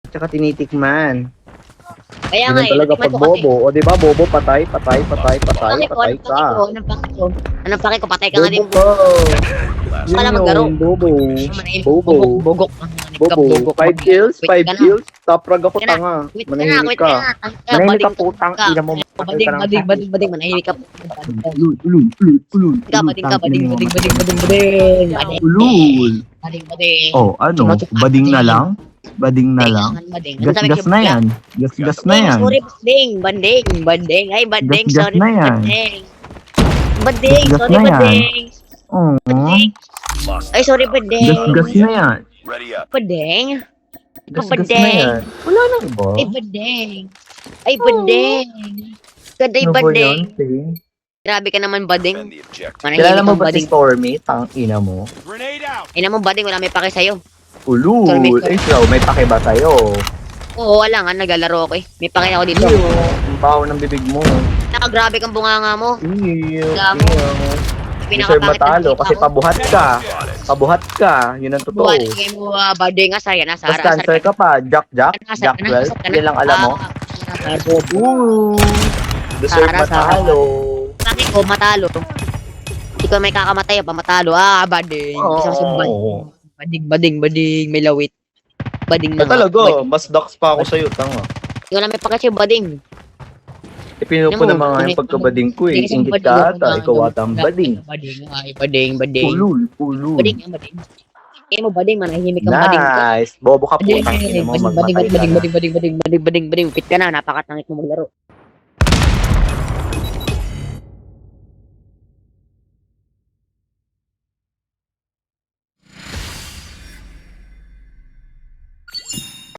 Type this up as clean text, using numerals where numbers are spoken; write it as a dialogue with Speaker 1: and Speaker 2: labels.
Speaker 1: Tsaka tinitikman.
Speaker 2: Kaya nga
Speaker 1: Ganyan talaga
Speaker 2: natikman
Speaker 1: pag
Speaker 2: ko kasi.
Speaker 1: bobo. O diba, bobo, patay ka.
Speaker 2: Anong paki ko? Anong paki ko? Patay ka nga din.
Speaker 1: Bobo ka. Yun
Speaker 2: Wala maglaro.
Speaker 1: yun, bobo.
Speaker 2: Bobo. Bugok.
Speaker 1: Bobo. 5 kills, 5 kills. Top rag ako, tanga.
Speaker 2: Quit
Speaker 1: Manahimik
Speaker 2: ka.
Speaker 1: ka. Manahimik ka, putang ina mo.
Speaker 2: Bading. Manahimik ka.
Speaker 3: Ulul.
Speaker 2: Bading.
Speaker 3: Ulul.
Speaker 2: Bading.
Speaker 3: Oh, ano? Bading na lang? Bading na lang? Gas-gas na yan. Gas-gas na yan.
Speaker 2: Sorry, Bading. Ay, Bading.
Speaker 3: Gas-gas
Speaker 2: Sorry,
Speaker 3: na yan.
Speaker 2: Bading.
Speaker 3: Gas-gas
Speaker 2: Sorry,
Speaker 3: na yan.
Speaker 2: Bading.
Speaker 3: Oh,
Speaker 2: Ay, sorry, Bading.
Speaker 3: gas-gas na yan.
Speaker 2: Bading.
Speaker 1: Gas-gas na yan. Wala na ba?
Speaker 2: Ay, Bading. Ay, Bading. Gaday,
Speaker 1: Ano ba
Speaker 2: Bading.
Speaker 1: yun, Ting?
Speaker 2: Grabe ka naman, Bading.
Speaker 1: Kilala
Speaker 2: Manahimik
Speaker 1: mo
Speaker 2: kang
Speaker 1: ba si
Speaker 2: Bading.
Speaker 1: Stormy? Tang ina mo.
Speaker 2: Ina mo, Bading. Wala may pake sa'yo.
Speaker 1: Ulul.
Speaker 2: Stormy.
Speaker 1: Ikaw, may pake ba sa'yo?
Speaker 2: Oo, wala nga. Naglalaro ako eh. May pake ako dito.
Speaker 1: Iyo. Ang baho ng bibig mo.
Speaker 2: Nakagrabe kang bunganga mo.
Speaker 1: Iyo.
Speaker 2: Damo.
Speaker 1: Deserve matalo kasi pabuhat ka. Pabuhat ka. Yun ang totoo.
Speaker 2: Buwan, bigay mo, Bading. Asaya na,
Speaker 1: Tapos
Speaker 2: Sara.
Speaker 1: cancer ka pa. Jack. Well, yan lang alam mo. Ooh. Deserve
Speaker 2: Sara, Sara.
Speaker 1: matalo.
Speaker 2: Bakit ko matalo? Hindi ko may kakamatay pa matalo. Bading. Isa kasi Bading. May lawit. Bading na nga.
Speaker 1: Talaga, mas ducks pa ako sa'yo, tanga.
Speaker 2: Hindi ko namin pakit yung Bading.
Speaker 1: Ipinupo na mga yung pagkabading ko eh. Ingit ka ata, ikaw ata ang bading.
Speaker 2: Bading.
Speaker 1: Ulul.
Speaker 2: Bading. Kaya mo, Bading, manahimik kang Bading.
Speaker 1: Nice. Bobo ka putang ina mo magmatay ka na.
Speaker 2: Bading. Pit ka na, napakatangit mo maglaro.